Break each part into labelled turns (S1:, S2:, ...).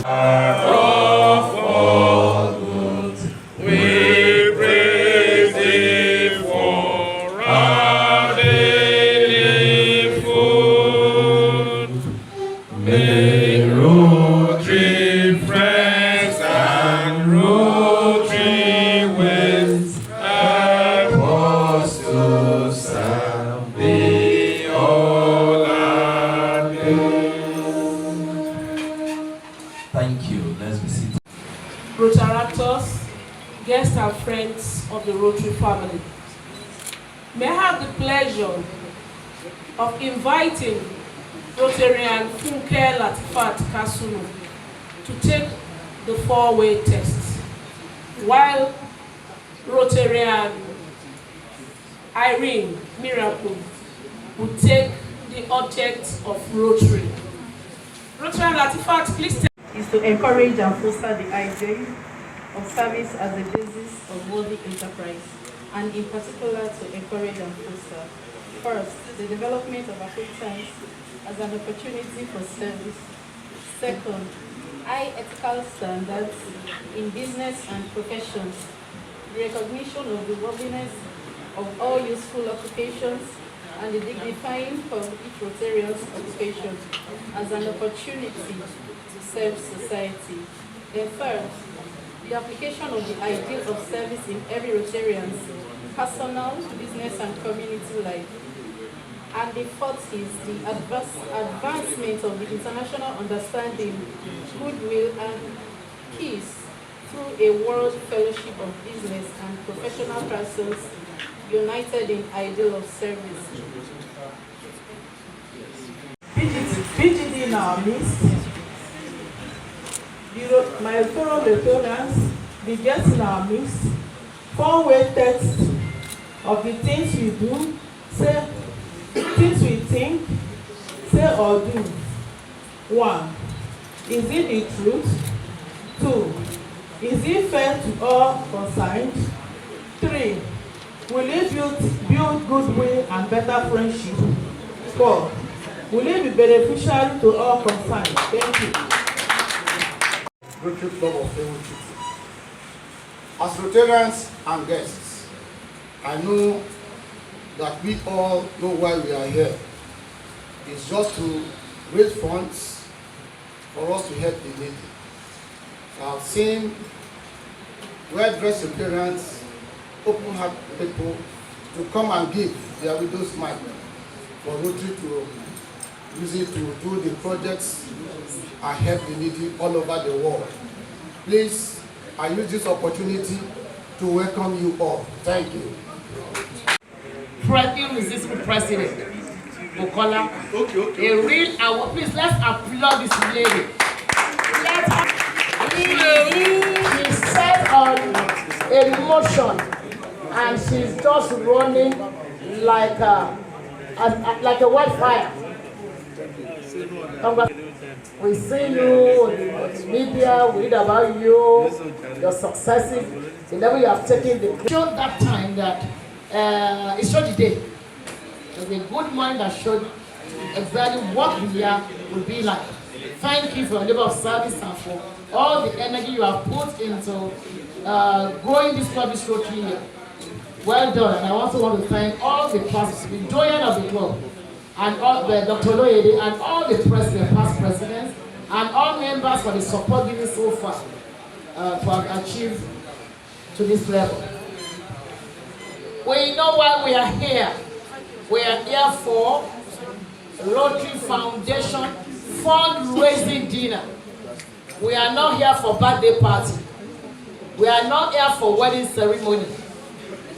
S1: Of all good, we praise Thee for our daily food. May Rotary friends and Rotary ways help us to serve Thee all our days.
S2: Thank you. Let's be seated.
S3: Rotaractors, guests and friends of the Rotary family, may I have the pleasure of inviting Rotarian Funke Latifat Kasulu to take the four-way test, while Rotarian Irene Miracle will take the object of Rotary. Rotarian Latifat, please take.
S4: Is to encourage and foster the idea of service as a basis of worthy enterprise, and in particular to encourage and foster, first, the development of acquaintance as an opportunity for service. Second, high ethical standards in business and professions, the recognition of the worthiness of all useful occupations, and the dignifying of each Rotarian's occupation as an opportunity to serve society. And third, the application of the ideal of service in every Rotarian's personal, business, and community life. And the fourth is the advancement of the international understanding, goodwill, and peace through a world fellowship of business and professional persons united in ideal of service.
S5: PGD in our midst, my fellow Rotarians, the guests in our midst, four-way text of the things we do, say, things we think, say or do. 1. Is it the truth? 2. Is it fair to all concerned? 3. Will it build goodwill and better friendship? 4. Will it be beneficial to all concerned? Thank you.
S6: Rotary Club of Ewutuntun. As Rotarians and guests, I know that we all know why we are here. It's just to raise funds for us to help the needy. I've seen well-dressed Rotarians, open-heart people to come and give their widow's mite for Rotary to use it to do the projects and help the needy all over the world. Please, I use this opportunity to welcome you all. Thank you.
S7: Irresistible President Bukola, a real award. Please, let's applaud this lady. She set on a motion and she's just running like a wildfire. We see you on the media, we read about you, your successes, the level you have taken. The showed that time that it showed the day. There's a good mind that showed exactly what the year will be like. Thank you for your labor of service and for all the energy you have put into growing this club this Rotary year. Well done, and I also want to thank all the past, the doyen of the club, and all the Dr. Loyede, and all the presidents, past presidents, and all members for the support given so far to have achieved to this level. We know why we are here. We are here for Rotary Foundation fundraising dinner. We are not here for birthday party. We are not here for wedding ceremony.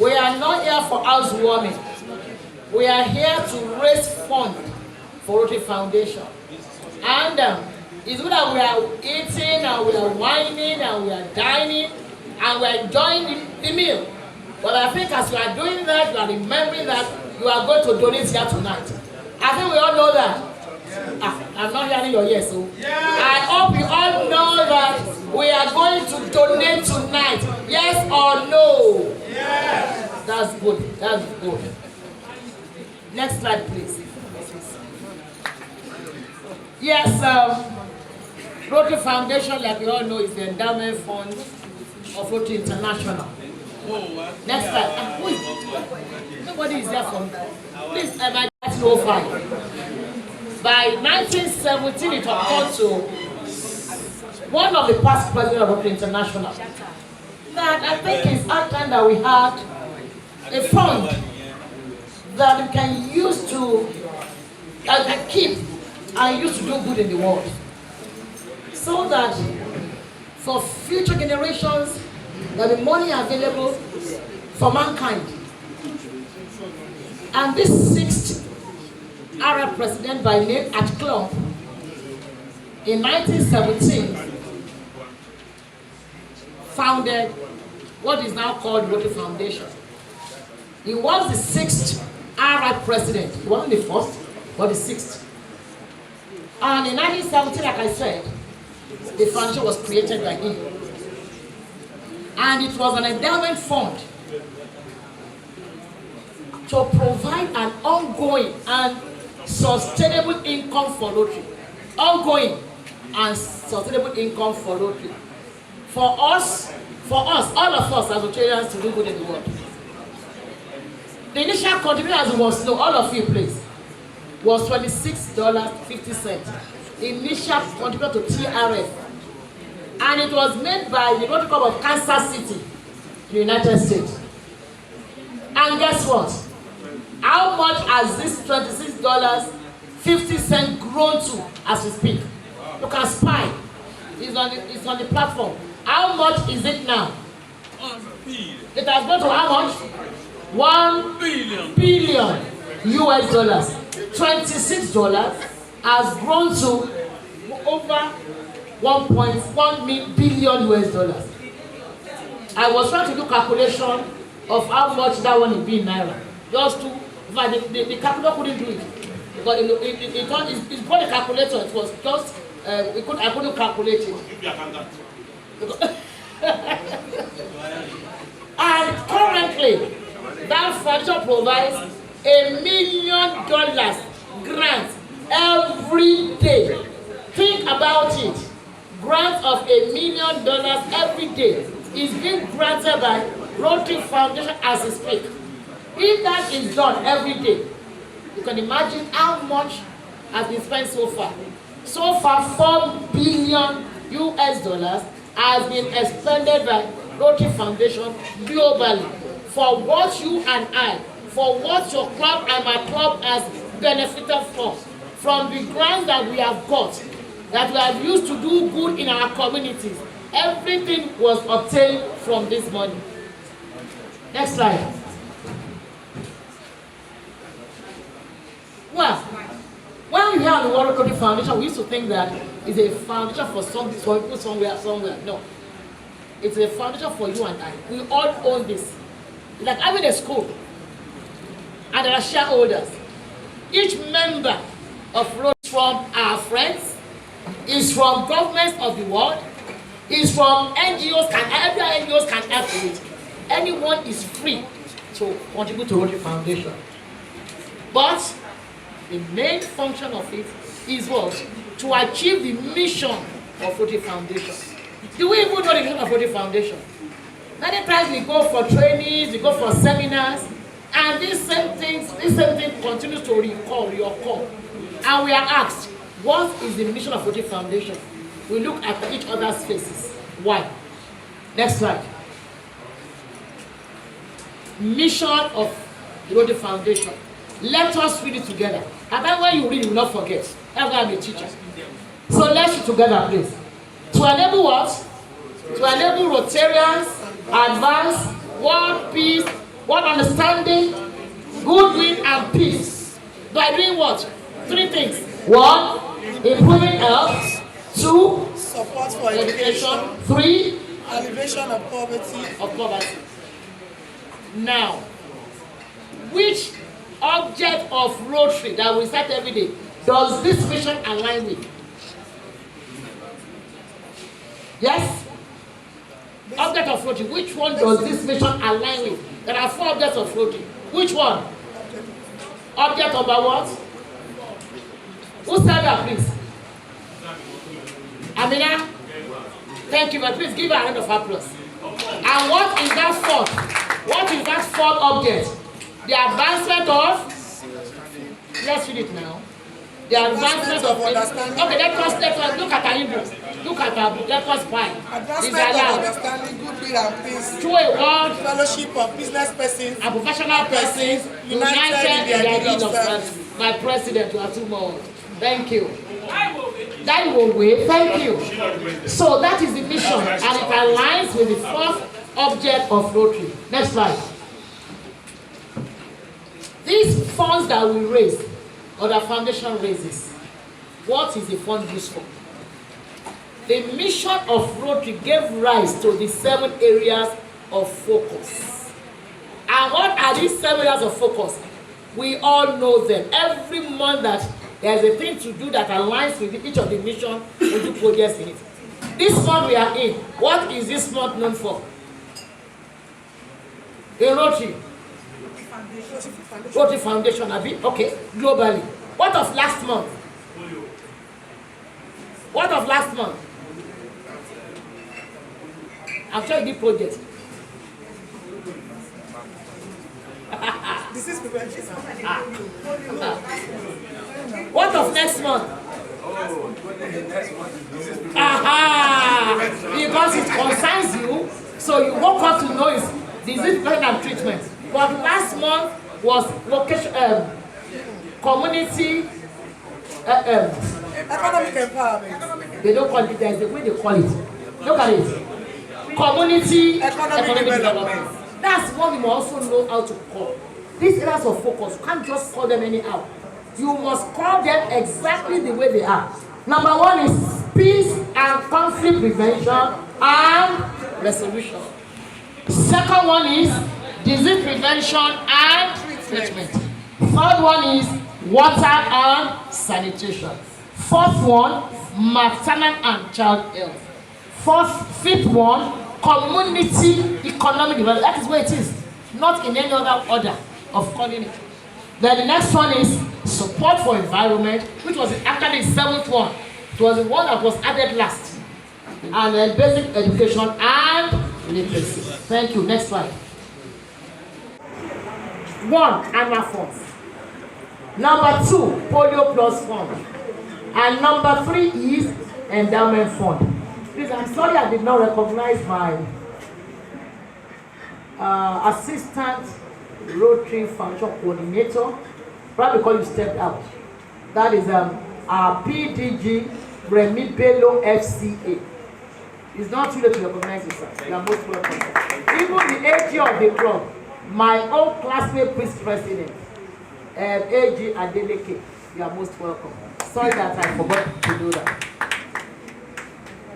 S7: We are not here for housewarming. We are here to raise funds for Rotary Foundation. And it's good that we are eating and we are whining and we are dining and we are enjoying the meal. But I think as you are doing that, you are remembering that you are going to donate here tonight. I think we all know that. I'm not hearing your yes. So I hope you all know that we are going to donate tonight. Yes or no? Yes. That's good. That's good. Next slide, please. Yes, Rotary Foundation, like we all know, is the endowment fund of Rotary International. Next slide. Who is, nobody is there from. Please, by 1905. By 1917, it occurred to one of the past presidents of Rotary International that I think it's our time that we had a fund that we can use to keep and use to do good in the world, so that for future generations there will be money available for mankind. And this 6th Arab president by name At-Klump in 1917 founded what is now called Rotary Foundation. He was the 6th Arab president. He wasn't the first, but the 6th. And in 1917, like I said, the foundation was created by him. And it was an endowment fund to provide an ongoing and sustainable income for Rotary. Ongoing and sustainable income for Rotary. For us, all of us as Rotarians to do good in the world. The initial contribution, as you must know, all of you please, was $26.50. Initial contribution to TRF. And it was made by the Rotary Club of Kansas City, the United States. And guess what? How much has this $26.50 grown to as we speak? You can spy. It's on the platform. How much is it now? It has gone to how much? 1 billion US dollars. $26 has grown to over 1.1 billion US dollars. I was trying to do calculation of how much that one would be in naira. Just to, but the calculator couldn't do it. Because it's brought a calculator, it was just, I couldn't calculate it. And currently, that foundation provides $1 million grant every day. Think about it. Grant of $1 million every day is being granted by Rotary Foundation as we speak. If that is done every day, you can imagine how much has been spent so far. So far, $4 billion US dollars has been expended by Rotary Foundation globally for what you and I, for what your club and my club has benefited from the grants that we have got, that we have used to do good in our communities. Everything was obtained from this money. Next slide. Well, when we hear the word Rotary Foundation, we used to think that it's a foundation for some people somewhere. No. It's a foundation for you and I. We all own this. It's like having a school. And there are shareholders. Each member of Rotary is from our friends, is from governments of the world, is from NGOs, every NGOs can help with it. Anyone is free to contribute to Rotary Foundation. But the main function of it is what? To achieve the mission of Rotary Foundation. Do we even know the mission of Rotary Foundation? Many times we go for trainings, we go for seminars, and this same thing continues to reoccur. And we are asked, what is the mission of Rotary Foundation? We look at each other's faces. Why? Next slide. Mission of the Rotary Foundation. Let us read it together. And then when you read, you will not forget. That's why I'm a teacher. So let's read together, please. To enable what? To enable Rotarians advance world peace, world understanding, goodwill, and peace. By doing what? 3 things. 1, improving health. 2,
S5: Support for education.
S7: 3,
S5: Alleviation of poverty.
S7: Now, which object of Rotary that we start every day does this mission align with? Yes? Object of Rotary. Which one does this mission align with? There are 4 objects of Rotary. Which one? Object number what? Who said that, please? Amina, thank you, but please give her a round of applause. And what is that fourth? What is that fourth object? The advancement of, let's read it now. The advancement of understanding. Okay, let us look at our Hebrew. Look at our book. Let us buy.
S8: Advancement of understanding, goodwill and peace.
S7: Through a word,
S8: Fellowship of business persons
S7: and professional persons united in their need of service. My president, you are too much. Thank you. That will wait. Thank you. So that is the mission, and it aligns with the fourth object of Rotary. Next slide. These funds that we raise, or the foundation raises, what is the fund used for? The mission of Rotary gave rise to the 7 areas of focus. And what are these 7 areas of focus? We all know them. Every month that there's a thing to do that aligns with each of the mission, we do projects in it. This month we are in, what is this month known for? In Rotary. Rotary Foundation, okay, globally. What of last month? What of last month? I'm sure you did project.
S8: This is prevention.
S7: What of next month? Because it concerns you, so you woke up to know it's disease prevention and treatment. But last month was location, community,
S8: Economic empowerment.
S7: they don't call it, there's the way they call it. Look at it. Community
S8: Economic development.
S7: That's what we must also know how to call. These areas of focus, you can't just call them anyhow. You must call them exactly the way they are. Number 1 is peace and conflict prevention and resolution. Second one is disease prevention and treatment. Third one is water and sanitation. Fourth one, maternal and child health. Fifth one, community economic development. That is where it is, not in any other order of calling it. Then the next one is support for environment, which was actually the 7th one. It was the one that was added last. And then basic education and literacy. Thank you. Next slide. 1, annual funds. Number 2, polio plus fund. And number 3 is endowment fund. Please, I'm sorry I did not recognize my assistant Rotary Function Coordinator, probably because you stepped out. That is our PDG Remy Bello FCA. It's not too late to recognize you, sir. You are most welcome. Even the AG of the club, my old classmate president, AG Adeleke, you are most welcome. Sorry that I forgot to do that.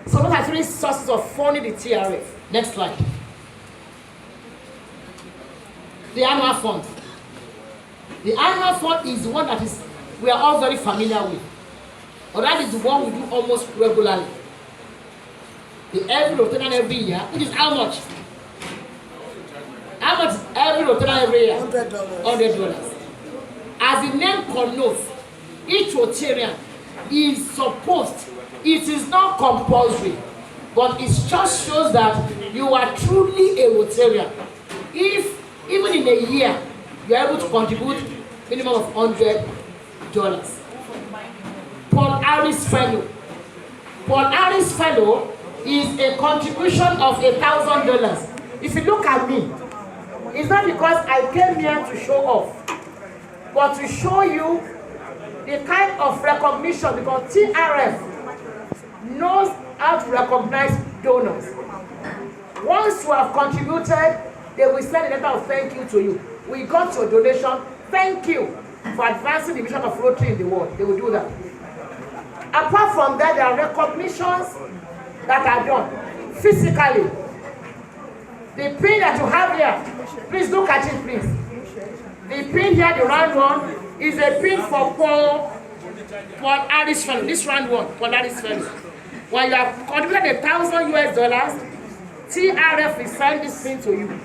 S7: So those are 3 sources of funding the TRF. Next slide. The annual fund. The annual fund is the one that we are all very familiar with. Or that is the one we do almost regularly. The every rotation every year, it is how much? How much every rotation every year? $100. As the name connotes, each Rotarian is supposed, it is not compulsory, but it just shows that you are truly a Rotarian. If even in a year you are able to contribute minimum of $100. Paul Harris Fellow. Paul Harris Fellow is a contribution of $1,000. If you look at me, it's not because I came here to show off, but to show you the kind of recognition, because TRF knows how to recognize donors. Once you have contributed, they will send a letter of thank you to you. We got your donation. Thank you for advancing the mission of Rotary in the world. They will do that. Apart from that, there are recognitions that are done physically. The pin that you have here, please look at it, please. The pin here, the round one, is a pin for Paul Harris Fellow. This round one, Paul Harris Fellow. When you have contributed $1,000, TRF will send this pin to you.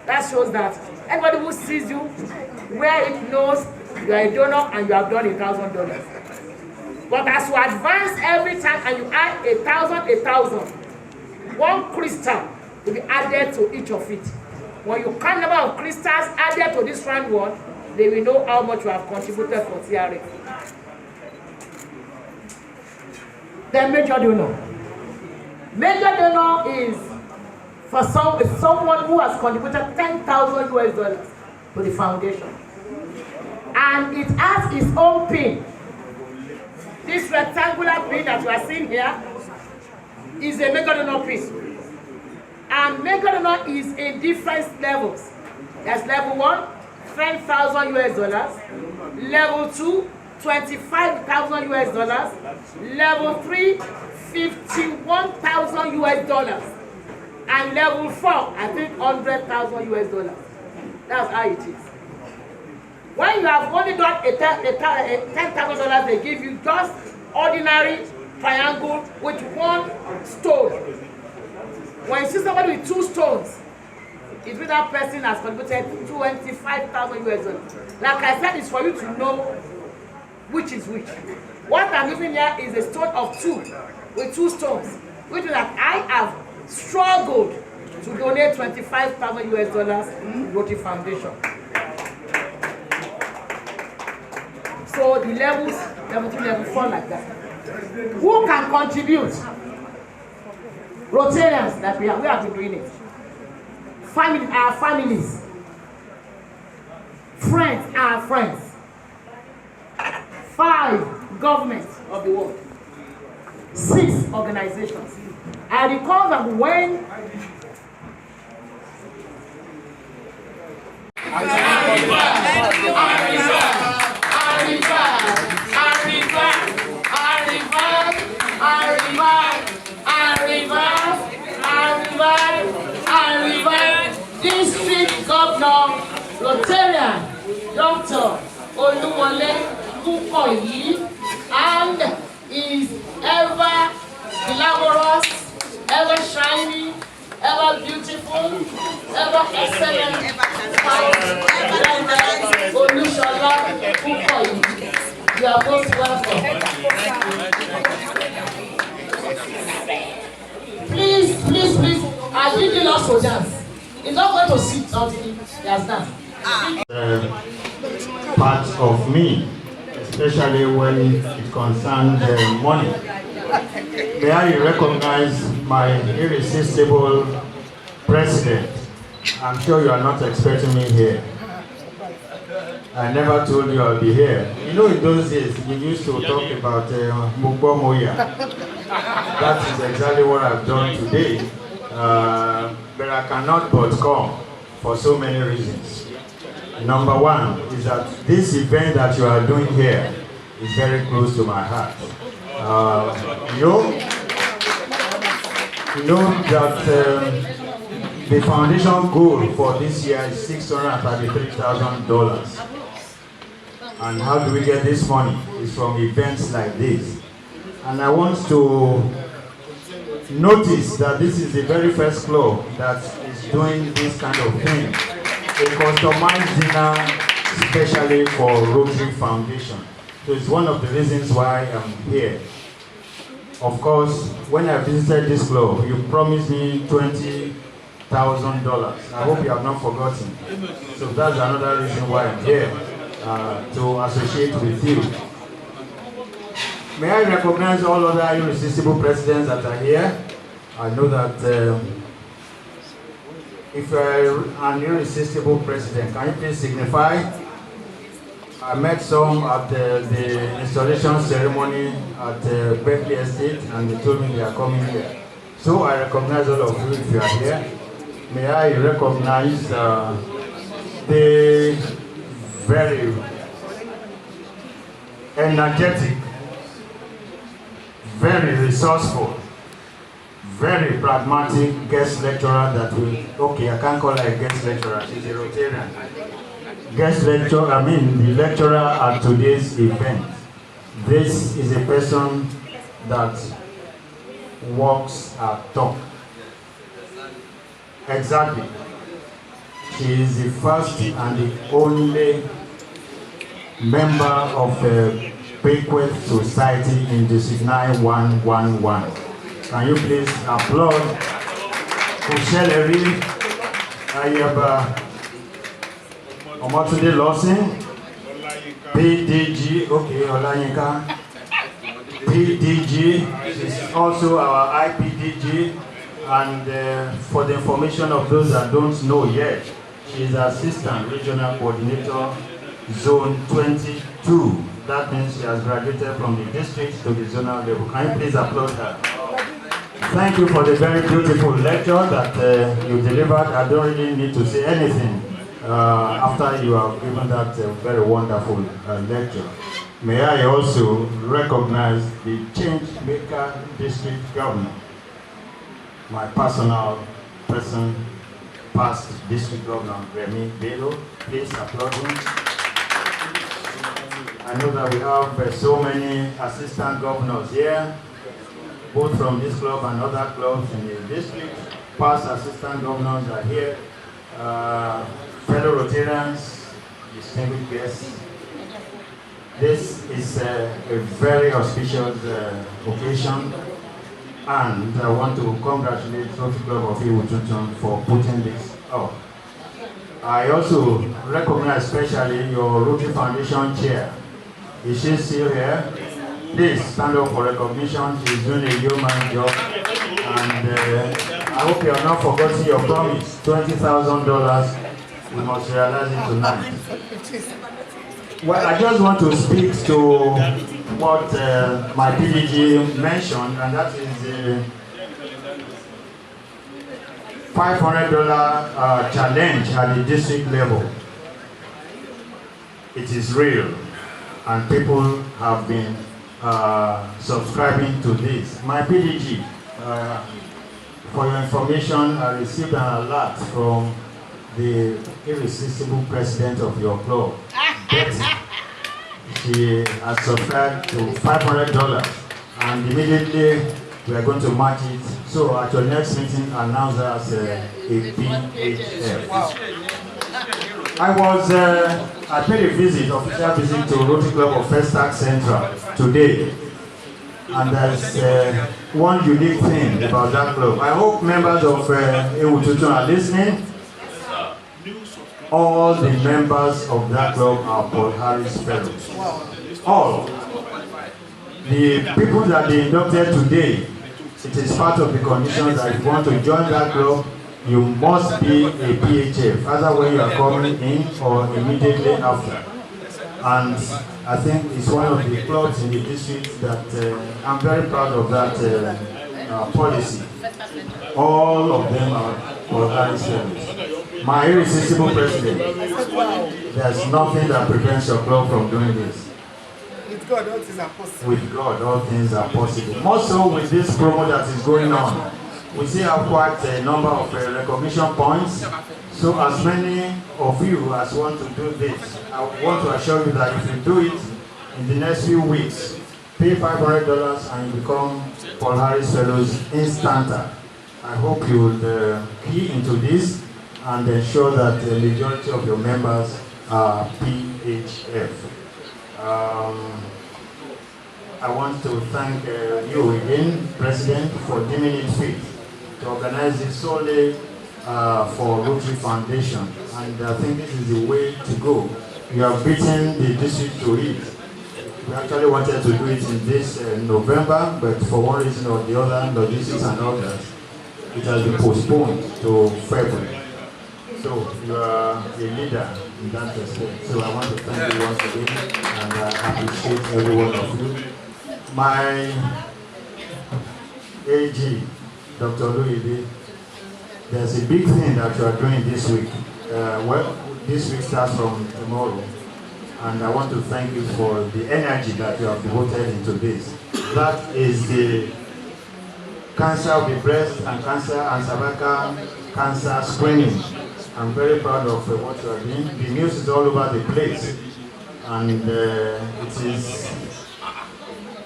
S7: That shows that anybody who sees you, where it knows you are a donor and you have done $1,000. But as you advance every time and you add 1,000, 1 crystal will be added to each of it. When you count the number of crystals added to this round one, they will know how much you have contributed for TRA. The major donor. Major donor is for someone who has contributed $10,000 to the foundation. And it has its own pin. This rectangular pin that you are seeing here is a major donor pin. And major donor is in different levels. There's level 1, $10,000. Level 2, $25,000. Level 3, $51,000. And level 4, I think $100,000. That's how it is. When you have only done $10,000, they give you just ordinary triangle with 1 stone. When you see somebody with 2 stones, it's with that person has contributed $25,000. Like I said, it's for you to know which is which. What I'm giving here is a stone of 2 with 2 stones, which is that I have struggled to donate $25,000 to Rotary Foundation. So the levels, level 3, level 4, like that. Who can contribute? Rotarians, that we have been doing it. Family, our families. Friends, our friends. 5 governments of the world. 6 organizations. I recall that when District Governor Rotarian Dr. Oluwole Kukoyi and his ever glamorous, ever shiny, ever beautiful, ever excellent Olushola Kukoyi. You are most welcome. Please, I really love to dance. He's not going to sit until he has done.
S9: Part of me, especially when it concerns money. May I recognize my irresistible president? I'm sure you are not expecting me here. I never told you I'll be here. You know, in those days, we used to talk about Mugbo Moya. That is exactly what I've done today. But I cannot but come for so many reasons. Number 1 is that this event that you are doing here is very close to my heart. You know that the foundation goal for this year is $633,000. And how do we get this money? It's from events like this. And I want to notice that this is the very first club that is doing this kind of thing. A customized dinner especially for Rotary Foundation. So it's one of the reasons why I'm here. Of course, when I visited this club, you promised me $20,000. I hope you have not forgotten. So that's another reason why I'm here, to associate with you. May I recognize all other irresistible presidents that are here? I know that if you're an irresistible president, can you please signify? I met some at the installation ceremony at Berkeley Estate, and they told me they are coming here. So I recognize all of you if you are here. May I recognize the very energetic, very resourceful, very pragmatic guest lecturer that we, okay, I can't call her a guest lecturer, she's a Rotarian. Guest lecturer, I mean the lecturer at today's event. This is a person that walks her talk. Exactly. She is the first and the only member of Bequet Society in District 9111. Can you please applaud Kusheleri Ayaba Omotunde Lawson, PDG, okay, Olayinka, PDG, is also our IPDG, and for the information of those that don't know yet, she is Assistant Regional Coordinator, Zone 22. That means she has graduated from the district to the zonal level. Can you please applaud her? Thank you for the very beautiful lecture that you delivered. I don't really need to say anything after you have given that very wonderful lecture. May I also recognize the Change Maker District Governor, my personal person, past District Governor Remy Bello. Please applaud him. I know that we have so many assistant governors here, both from this club and other clubs in the district. Past assistant governors are here, fellow Rotarians, distinguished guests. This is a very auspicious occasion, and I want to congratulate Rotary Club of Ewutuntun for putting this up. I also recognize especially your Rotary Foundation chair. Is she still here? Please stand up for recognition. She's doing a human job. And I hope you have not forgotten your promise. $20,000. We must realize it tonight. Well, I just want to speak to what my PDG mentioned, and that is the $500 challenge at the district level. It is real, and people have been subscribing to this. My PDG, for your information, I received an alert from the irresistible president of your club. She has subscribed to $500, and immediately we are going to match it. So at your next meeting, announce her as a PHF. Wow. I paid a visit, official visit to Rotary Club of Festac Central today. And there's one unique thing about that club. I hope members of Ewutuntun are listening. All the members of that club are Paul Harris Fellows. All. The people that they inducted today, it is part of the conditions that if you want to join that club, you must be a PHF, either when you are coming in or immediately after. And I think it's one of the clubs in the district that I'm very proud of that policy. All of them are for Harris Fellows. My irresistible president, there's nothing that prevents your club from doing this.
S8: With God, all things are possible.
S9: With God, all things are possible. More so with this promo that is going on. We still have quite a number of recognition points. So as many of you as want to do this, I want to assure you that if you do it in the next few weeks, pay $500 and you become Paul Harris Fellows instanta. I hope you will key into this and ensure that the majority of your members are PHF. I want to thank you again, President, for deeming it fit to organize it solely for Rotary Foundation. And I think this is the way to go. You have beaten the district to it. We actually wanted to do it in this November, but for one reason or the other, logistics and others, it has been postponed to February. So you are a leader in that respect. So I want to thank you once again, and I appreciate every one of you. My AG, Dr. Louis, there's a big thing that you are doing this week. Well, this week starts from tomorrow, and I want to thank you for the energy that you have devoted into this. That is the cancer of the breast and cancer and cervical cancer screening. I'm very proud of what you are doing. The news is all over the place, and it is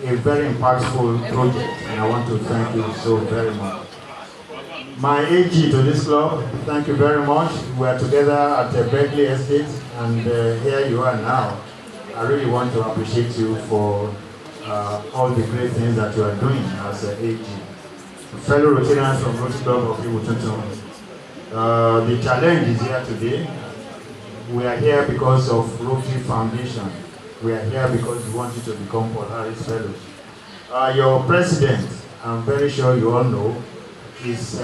S9: a very impactful project, and I want to thank you so very much. My AG to this club, thank you very much. We are together at the Berkeley Estate, and here you are now. I really want to appreciate you for all the great things that you are doing as an AG. Fellow Rotarians from Rotary Club of Ewutuntun, the challenge is here today. We are here because of Rotary Foundation. We are here because we want you to become Polaris Fellows. Your president, I'm very sure you all know, is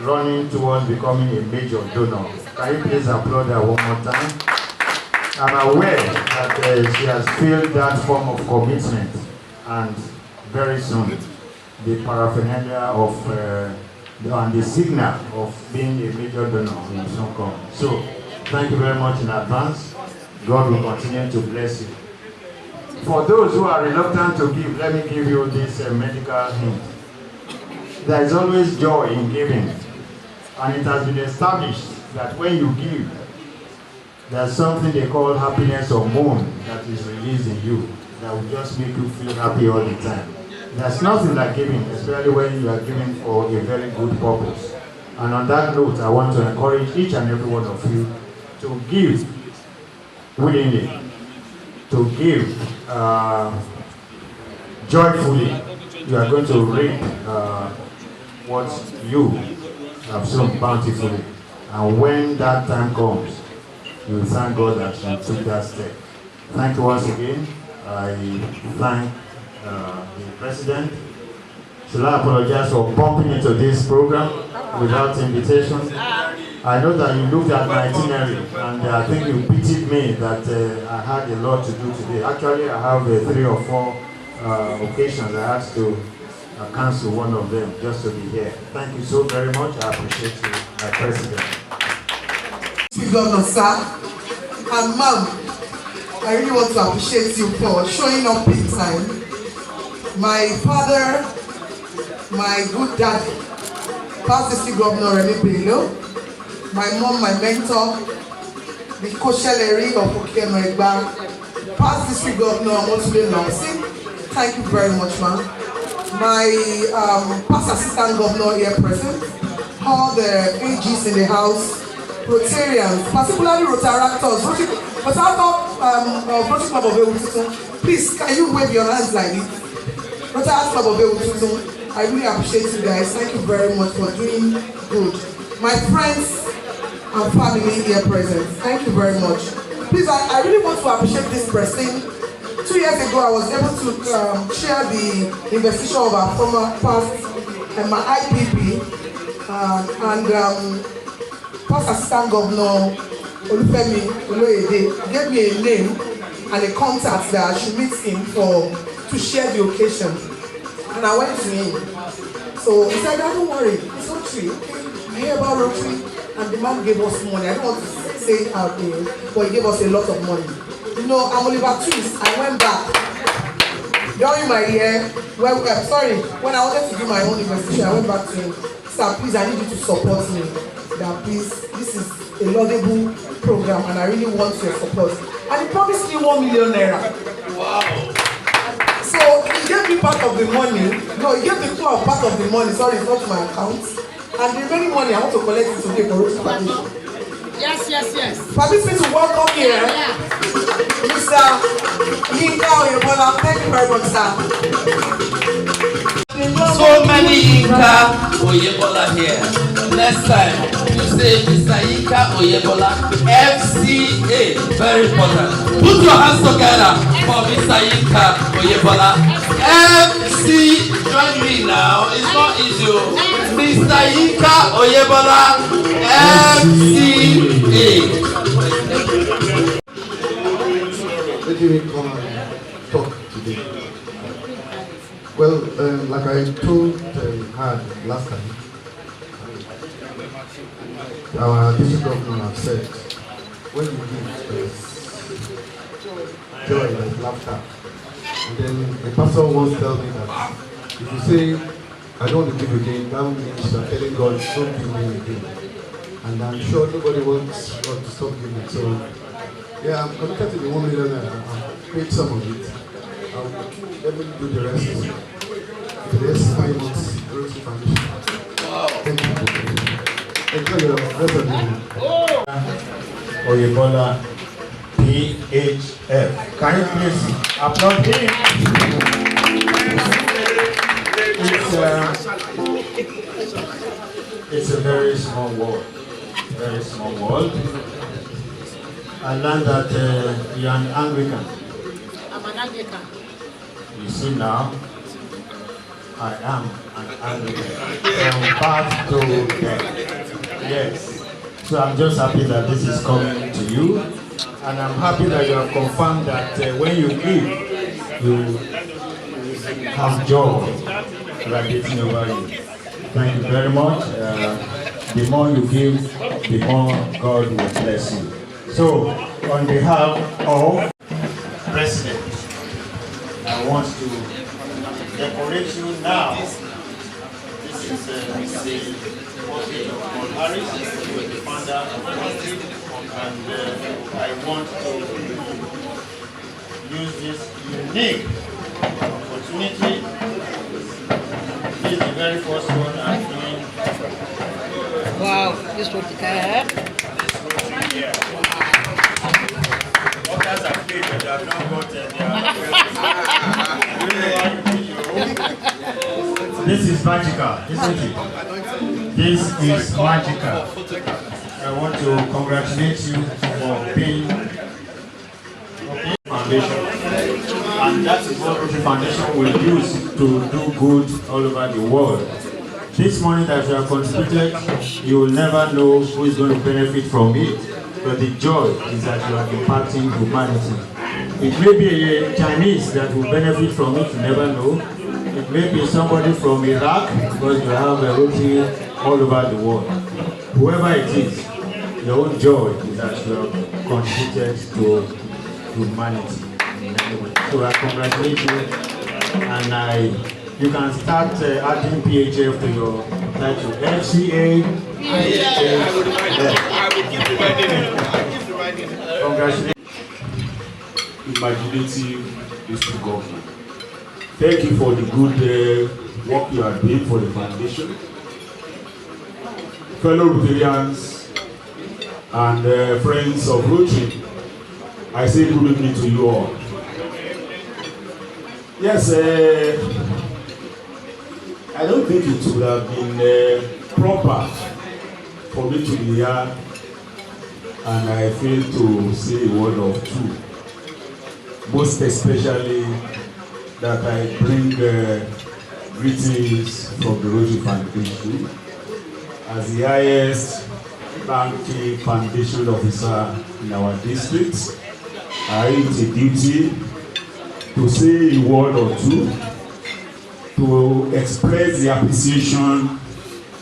S9: running towards becoming a major donor. Can you please applaud her one more time? I'm aware that she has filled that form of commitment, and very soon the paraphernalia of and the signal of being a major donor will soon come. So, thank you very much in advance. God will continue to bless you. For those who are reluctant to give, let me give you this medical hint. There is always joy in giving, and it has been established that when you give, there's something they call happiness hormone that is released in you that will just make you feel happy all the time. There's nothing like giving, especially when you are giving for a very good purpose. And on that note, I want to encourage each and every one of you to give willingly, to give joyfully. You are going to reap what you have sown bountifully. And when that time comes, you will thank God that you took that step. Thank you once again. I thank the president. Should I apologize for bumping into this program without invitation? I know that you looked at my itinerary, and I think you pitied me that I had a lot to do today. Actually, I have 3 or 4 occasions I had to cancel one of them just to be here. Thank you so very much. I appreciate you, my president.
S8: Governor, sir, and ma'am, I really want to appreciate you for showing up big time. My father, my good daddy, past district governor Remy Bello, my mom, my mentor, the Kosheleri of Okemegba, past district governor Motule Lamsi. Thank you very much, ma'am. My past assistant governor here present, all the AGs in the house, Rotarians, particularly Rotaractors, Rotary Club of Ewutuntun. Please, can you wave your hands like this? Rotary Club of Ewutuntun, I really appreciate you guys. Thank you very much for doing good. My friends and family here present, thank you very much. Please, I really want to appreciate this person. 2 years ago, I was able to share the investigation of our former past and my IPP past assistant governor Olufemi Oloyede gave me a name and a contact that I should meet him to share the occasion, and I went to him. So he said, "Don't worry, it's Rotary. Okay, I hear about Rotary," and the man gave us money. I don't want to say it out there, but he gave us a lot of money. You know, I'm Oliver Twist. I went back during my year. When I wanted to do my own investigation, I went back to him. Sir, please, I need you to support me. That please, this is a laudable program, and I really want your support. And he promised me 1 million naira. Wow! So he gave me part of the money. No, he gave the club part of the money. Sorry, it's not my account. And the remaining money, I want to collect it today for Rotary Foundation.
S7: Yes.
S8: Permit me to welcome here, Mr. Yinka Oyebola. Thank you very much, sir.
S2: So many Yinka Oyebola here. Next time, you say Mr. Yinka Oyebola, FCA. Very important. Put your hands together for Mr. Yinka Oyebola. FC, join me now. It's not easy. Mr. Yinka Oyebola, FCA.
S6: Let me come and talk today. Well, like I told her last time, our district governor have said, when you give, there's joy, there's laughter. And then the pastor once told me that if you say, I don't want to give again, that means you're telling God, don't give me again. And I'm sure nobody wants God to stop giving. So, yeah, I'm committed to the 1 million and I'll pay some of it. Let me do the rest. The rest 5 months, Rotary Foundation. Wow. Thank you. Enjoy your rest of the day.
S9: Oyebola P. HF. Can you please applaud him? It's a very small world. Very small world. I learned that you're an Anglican.
S7: I'm an Anglican.
S9: You see now, I am an Anglican. From birth to death. Yes. So I'm just happy that this is coming to you. And I'm happy that you have confirmed that when you give, you have joy radiating over you. Thank you very much. The more you give, the more God will bless you. So, on behalf of President, I want to decorate you now. This is the portrait of Paul Harris, the founder of Rotary, and I want to use this unique opportunity. This is the very first one I'm doing.
S7: Wow, this one here.
S9: Others have paid, but they have not got This is magical, isn't it? This is magical. I want to congratulate you for being foundation. And that is what the foundation will use to do good all over the world. This money that you have contributed, you will never know who is going to benefit from it. But the joy is that you are impacting humanity. It may be a Chinese that will benefit from it, you never know. It may be somebody from Iraq, because you have a Rotary all over the world. Whoever it is, your own joy is that you have contributed to humanity. So I congratulate you, and you can start adding PHF to your title. FCA.
S1: I will keep reminding him.
S9: Congratulations.
S10: Imaginative district government. Thank you for the good work you are doing for the foundation. Fellow Rotarians and friends of Rotary, I say good evening to you all. Yes, I don't think it would have been proper for me to be here and I fail to say a word of truth. Most especially that I bring greetings from the Rotary Foundation as the highest banking foundation officer in our district. I have a duty to say a word or two to express the appreciation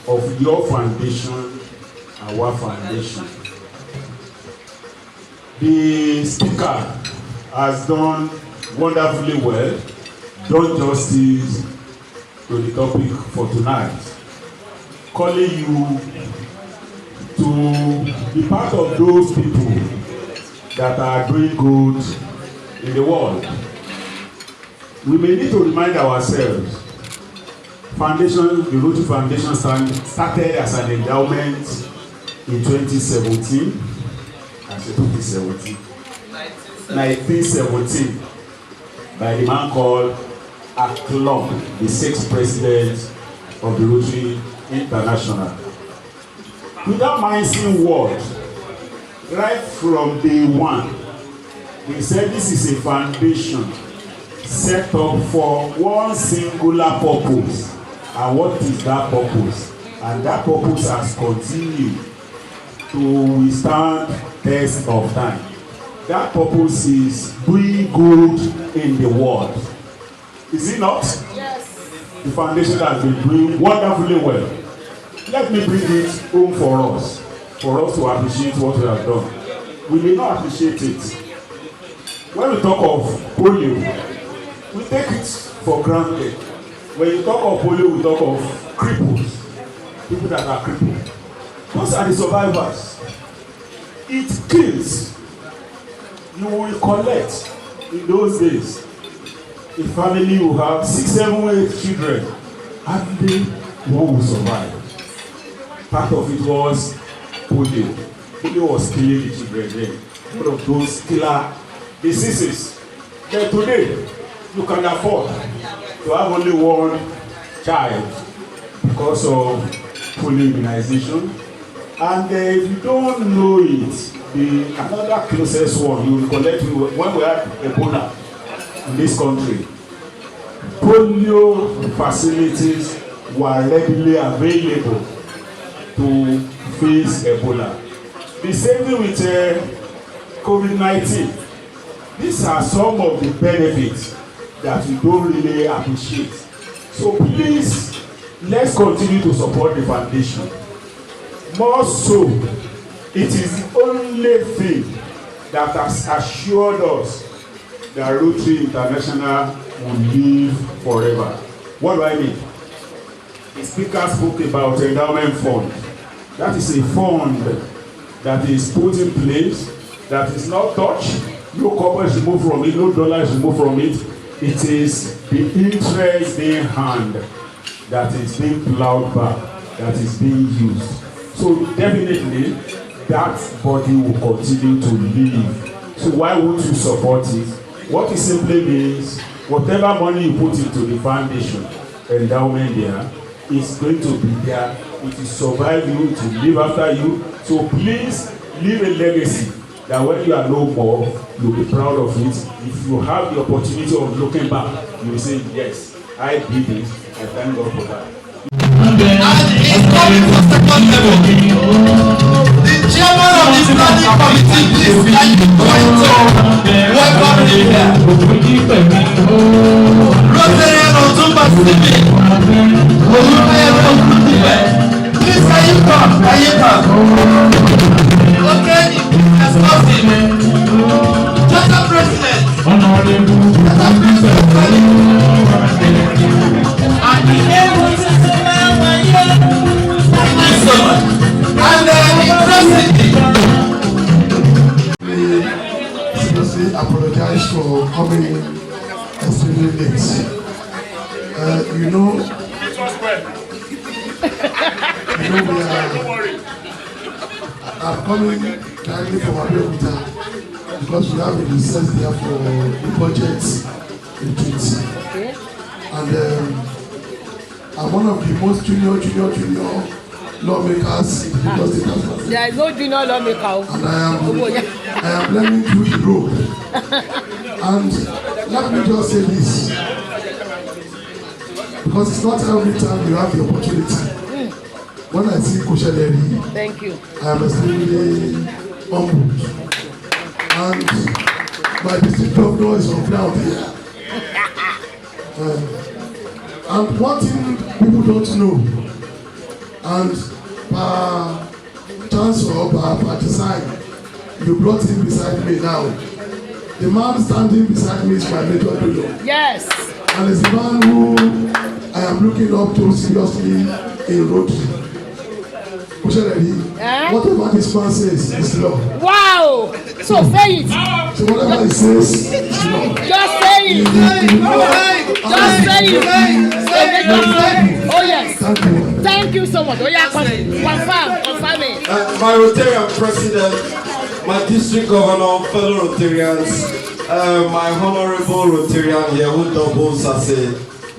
S10: of your foundation, our foundation. The speaker has done wonderfully well, done justice to the topic for tonight, calling you to be part of those people that are doing good in the world. We may need to remind ourselves, the Rotary Foundation started as an endowment in 2017. I said 2017. 1917, by the man called Aklong, the 6th president of the Rotary International. Without minding word, right from day one, we said this is a foundation set up for one singular purpose. And what is that purpose? And that purpose has continued to withstand test of time. That purpose is doing good in the world. Is it not?
S7: Yes.
S10: The foundation has been doing wonderfully well. Let me bring it home for us to appreciate what we have done. We may not appreciate it. When we talk of polio, we take it for granted. When you talk of polio, we talk of cripples, people that are crippled. Those are the survivors. It kills. You will collect in those days. A family will have 6, 7, 8 children, and they will survive. Part of it was polio. Polio was killing the children then. One of those killer diseases. Then today, you can afford to have only one child because of full immunization. And if you don't know it, another closest one you will collect when we had Ebola in this country. Polio facilities were readily available to face Ebola. The same thing with COVID-19. These are some of the benefits that we don't really appreciate. So please, let's continue to support the foundation. More so, it is the only thing that has assured us that Rotary International will live forever. What do I mean? The speaker spoke about endowment fund. That is a fund that is put in place, that is not touched, no copper is removed from it, no dollar is removed from it. It is the interest in hand that is being plowed back, that is being used. So definitely, that body will continue to live. So why would you support it? What it simply means, whatever money you put into the foundation, endowment there, is going to be there. It will survive you, it will live after you. So please, leave a legacy that when you are no more, you'll be proud of it. If you have the opportunity of looking back, you will say, yes, I did it. I thank God for that.
S2: And it's coming for second level. The chairman of the planning committee, please, can you join to welcome him here? Rotary Ewutuntun Pacific. Please, can you come? Can you come? Okay, let's go him. Just a president. And the
S11: seriously apologize for coming extremely late. You know I'm coming directly from Ewutuntun because we have a recess there for the budget retreat.
S7: Okay.
S11: And I'm one of the most junior lawmakers in the Lagos State Assembly.
S7: There is no junior lawmaker.
S11: And I am learning through the road. And let me just say this, because it's not every time you have the opportunity. When I see Kosheleri,
S7: thank you.
S11: I am extremely humbled. And my district governor is from ground here. And one thing people don't know, and per chance or per design, you brought him beside me now. The man standing beside me is my major donor.
S7: Yes.
S11: And is the man who I am looking up to seriously in Rotary. Whatever this man says is law.
S7: Wow! So say it.
S11: So whatever he says is law.
S7: Just say it. Just say it. Oh yes. Thank you so much. Oh yeah, confirm it.
S12: My Rotarian president, my district governor, fellow Rotarians, my honorable Rotarian here who doubles as a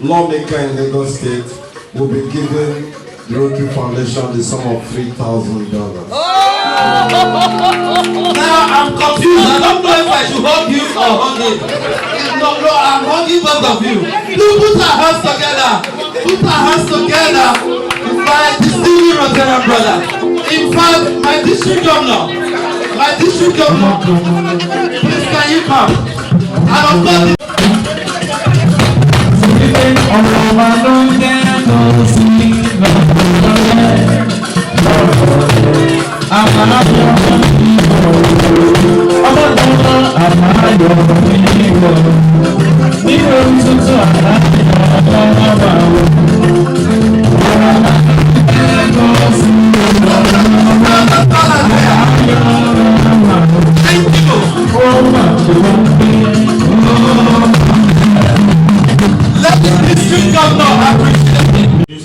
S12: lawmaker in Lagos State will be given the Rotary Foundation the sum of $3,000.
S2: Now I'm confused. I don't know if I should hug you or hug him. No, I'm hugging both of you. Please put our hands together. Put our hands together. My distinguished Rotarian brother. In fact, my district governor. Please can you come? And of course.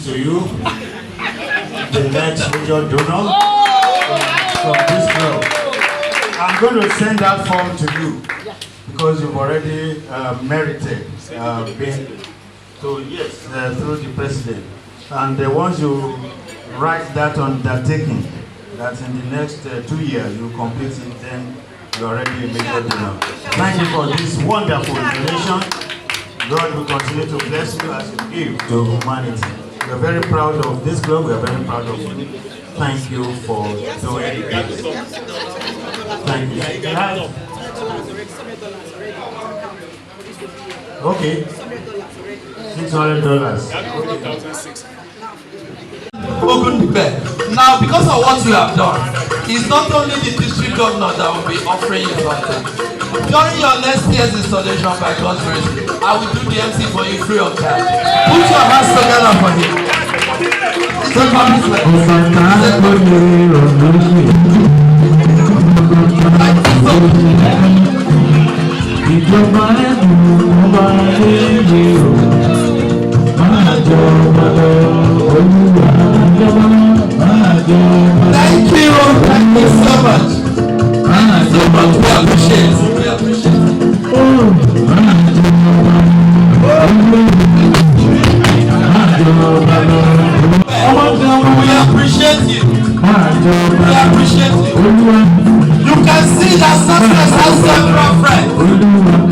S9: To you, the next major donor from this club. I'm going to send that form to you. because you've already merited being through the president. And once you write that undertaking, that in the next 2 years you complete it, then you're already a major donor. Thank you for this wonderful donation. God will continue to bless you as you give to humanity. We are very proud of this club. We are very proud of you. Thank you for doing this. Thank you. Okay. $600.
S2: Now, because of what you have done, it's not only the district governor that will be offering you something. During your next year's installation by God's grace, I will do the MC for you free of charge. Put your hands together for him. It's a commitment. Thank you so much. So much. We appreciate it. We appreciate it. We appreciate you. We appreciate you. You can see that success has several friends.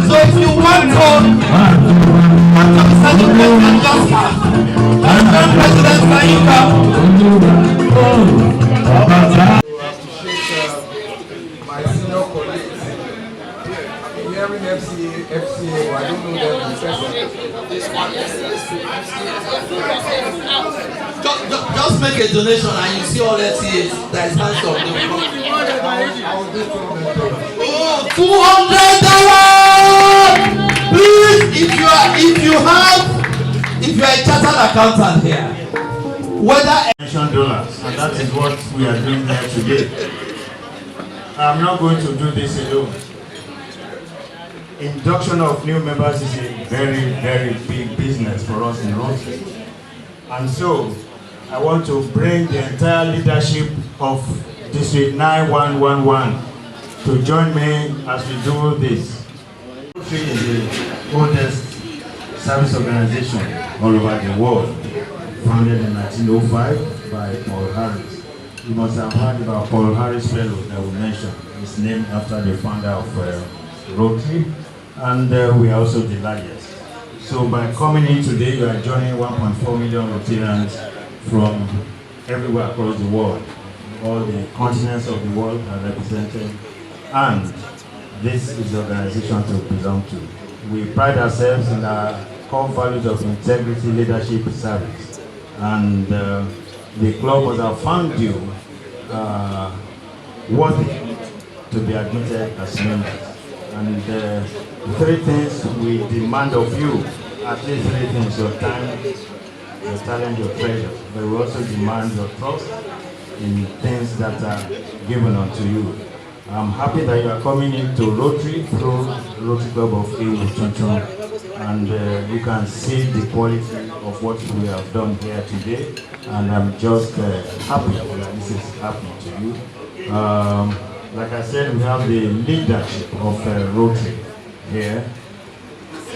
S2: So if you want to celebrate and just have President Saika.
S6: My senior colleagues. Hearing FCA, I don't know them in person.
S2: Just make a donation and you see all FCAs that is hands up. Oh, $200! Please, if you are a chartered accountant here, whether
S9: dollars, and that is what we are doing here today. I'm not going to do this alone. Induction of new members is a very, very big business for us in Rotary. And so, I want to bring the entire leadership of District 9111 to join me as we do this. Rotary is the oldest service organization all over the world, founded in 1905 by Paul Harris. You must have heard about Paul Harris Fellow that we mentioned. It's named after the founder of Rotary, and we are also the largest. So by coming in today, you are joining 1.4 million Rotarians from everywhere across the world. All the continents of the world are represented, and this is the organization to belong to. We pride ourselves in our core values of integrity, leadership, service. And the club must have found you worthy to be admitted as members. And three things we demand of you, at least three things: your time, your talent, your treasure. But we also demand your trust in things that are given unto you. I'm happy that you are coming into Rotary through Rotary Club of Ewutuntun, and you can see the quality of what we have done here today, and I'm just happy that this is happening to you. Like I said, we have the leadership of Rotary here.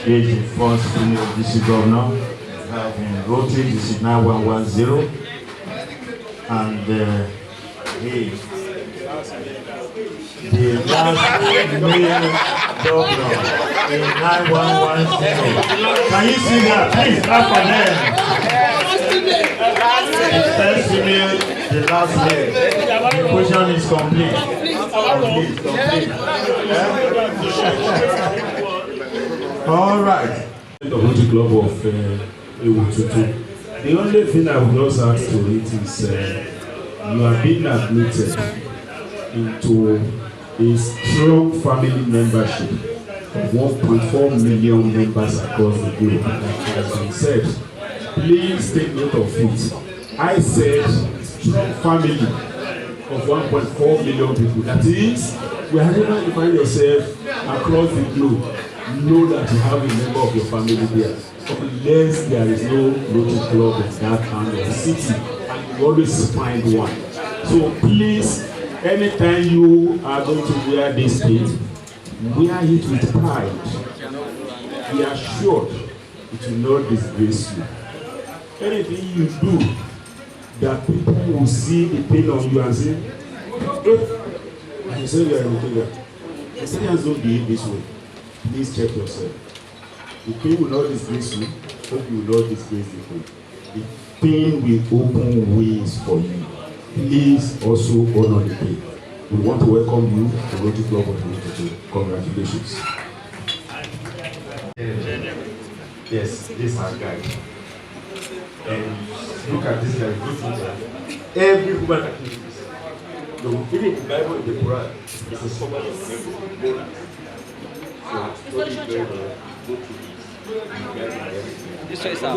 S9: He is the first female district governor. We have in Rotary District 9110, and he the last male governor in 9110. Can you see that? Please clap for them. The first female, the last male. The question is complete. All right.
S10: The Rotary Club of Ewutuntun. The only thing I would just ask to it is you are being admitted into a strong family membership of 1.4 million members across the globe. Like has been said, please take note of it. I said strong family of 1.4 million people. That is, wherever you find yourself across the globe, know that you have a member of your family there. Unless there is no Rotary Club of that kind of city, and you always find one. So please, anytime you are going to wear this pin, wear it with pride. Be assured it will not disgrace you. Anything you do that people will see the pain on you and say, I say you are a Rotarian. Rotarians don't behave this way. Please check yourself. The pain will not disgrace you. Hope you will not disgrace the pain. The pain will open ways for you. Please also honor the pain. We want to welcome you to Rotary Club of Ewutuntun. Congratulations. Yes, this is our guy. And look at this guy. Every woman can do this. So even in the Bible, in the Quran, it's a summary of every woman. So don't be very go through this. This way, sir.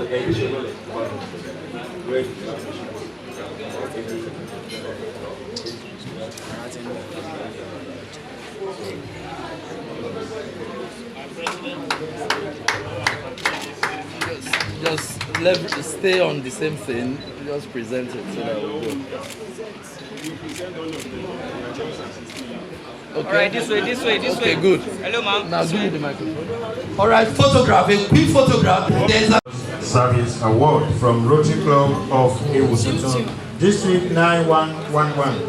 S2: Just stay on the same thing. Just present it so that we'll go. Okay. All right, this way. Okay, good. Hello, ma'am. Now give me the microphone. All right, photograph. A quick photograph. There's a
S9: Service Award from Rotary Club of Ewutuntun, District 9111,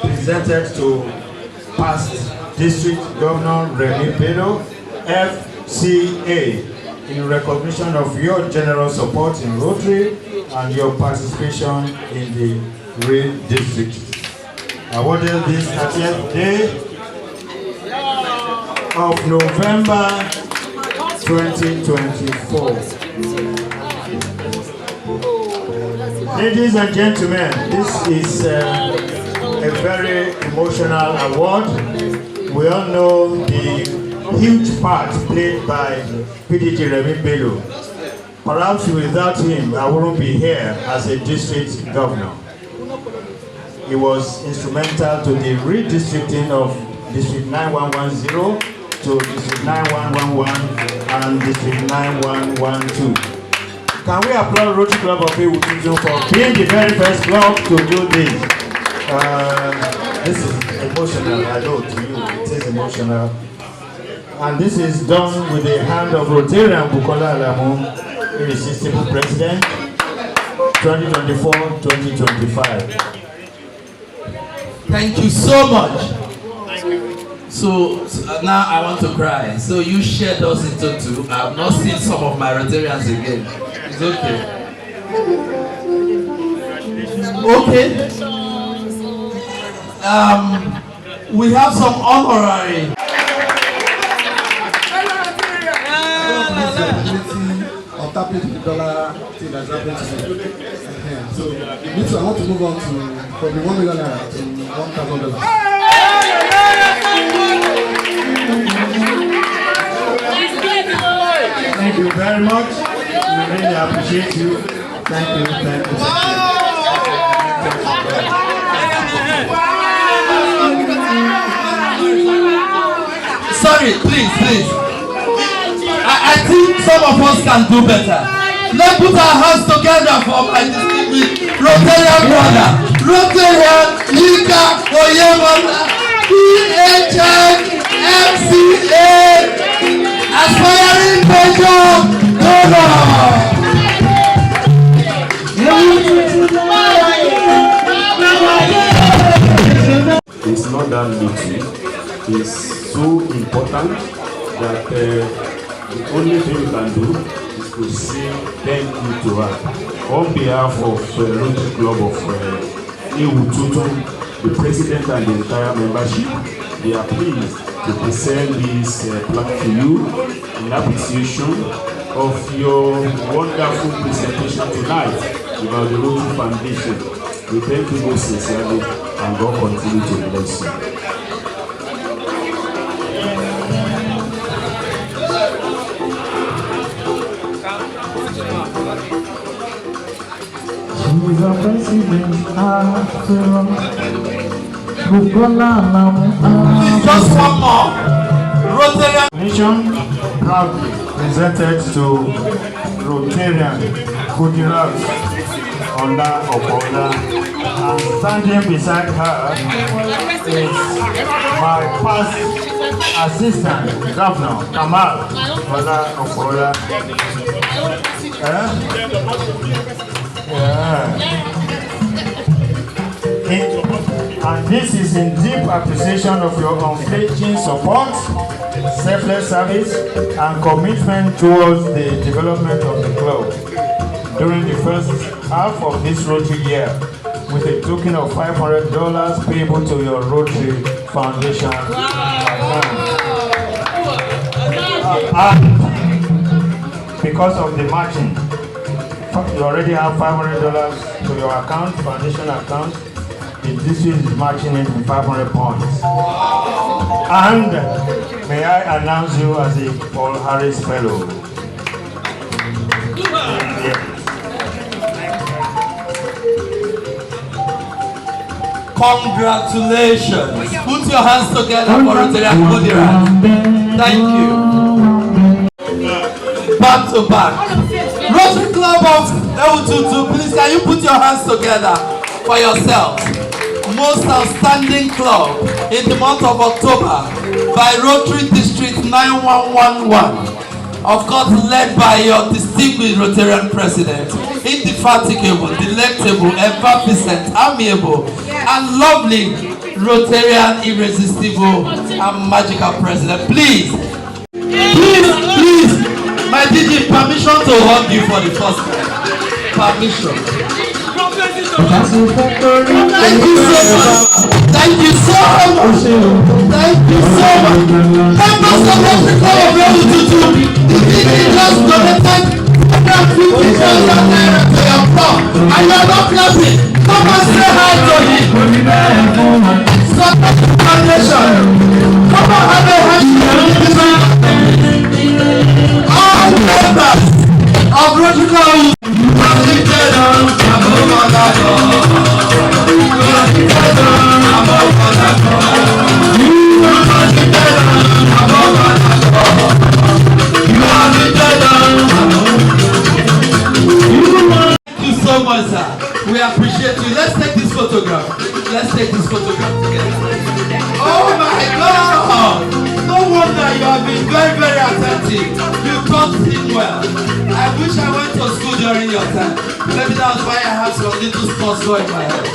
S9: presented to past District Governor Remy Bello, FCA, in recognition of your generous support in Rotary and your participation in the Rail District. Awarded this 30th day of November 2024. Ladies and gentlemen, this is a very emotional award. We all know the huge part played by PDG Remy Bello. Perhaps without him, I wouldn't be here as a district governor. He was instrumental to the redistricting of District 9110 to District 9111 and District 9112. Can we applaud Rotary Club of Ewutuntun for being the very first club to do this? This is emotional, I know to you, it is emotional. And this is done with the hand of Rotarian Bukola Alamu, irresistible president, 2024-2025.
S2: Thank you so much. So now I want to cry. So you shared us into two. I have not seen some of my Rotarians again. It's okay. Okay. We have some honorary.
S11: Of tapping the dollar thing that's happening today. So, me too, I want to move on to from the $1 million to $1,000.
S9: Thank you very much. We really appreciate you. Thank you.
S2: Sorry, please. I think some of us can do better. Let's put our hands together for my distinguished Rotarian brother, Rotarian Yika Oyebola, PHN, FCA, aspiring major donor.
S10: It's not that little. It's so important that the only thing you can do is to say thank you to her. On behalf of Rotary Club of Ewutuntun, the president and the entire membership, we are pleased to present this plaque to you in appreciation of your wonderful presentation tonight about the Rotary Foundation. We thank you most sincerely and God continue to bless you.
S13: She's a president after all.
S2: Just one more. Rotarian
S9: Nation proudly presented to Rotarian Kudirat Ola Opola, and standing beside her is my past Assistant Governor Kamal Ola Okorola. And this is in deep appreciation of your unflinching support, selfless service, and commitment towards the development of the club during the first half of this Rotary year, with a token of $500 payable to your Rotary Foundation. And because of the matching, you already have $500 to your account, foundation account. The district is matching it with 500 points. And may I announce you as a Paul Harris Fellow. Yeah.
S2: Congratulations. Put your hands together for Rotary Kudira. Thank you. Back to back. Rotary Club of Ewutuntun, please can you put your hands together for yourself? Most outstanding club in the month of October by Rotary District 9111. Of course, led by your distinguished Rotarian president, indefatigable, delectable, effervescent, amiable, and lovely Rotarian, irresistible, and magical president. Please, my DJ, permission to hug you for the first time. Permission. Thank you so much. Thank you so much. Thank you so much. Members of the Club of Ewutuntun, the DJ just donated $150,000 to your club, and you are not clapping. Come and say hi to him. Support the foundation. Come on, have a handshake. All members of Rotary Club. Thank you so much, sir. We appreciate you. Let's take this photograph. Let's take this photograph together. Oh my God! No wonder you have been very, very attentive. You taught him well. I wish I went to school during your time. Maybe that's why I have some little spots going in my head.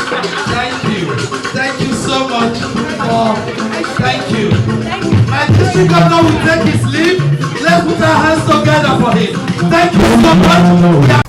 S2: Thank you. Thank you so much. Thank you. My district governor will take his leave. Let's put our hands together for him. Thank you so much.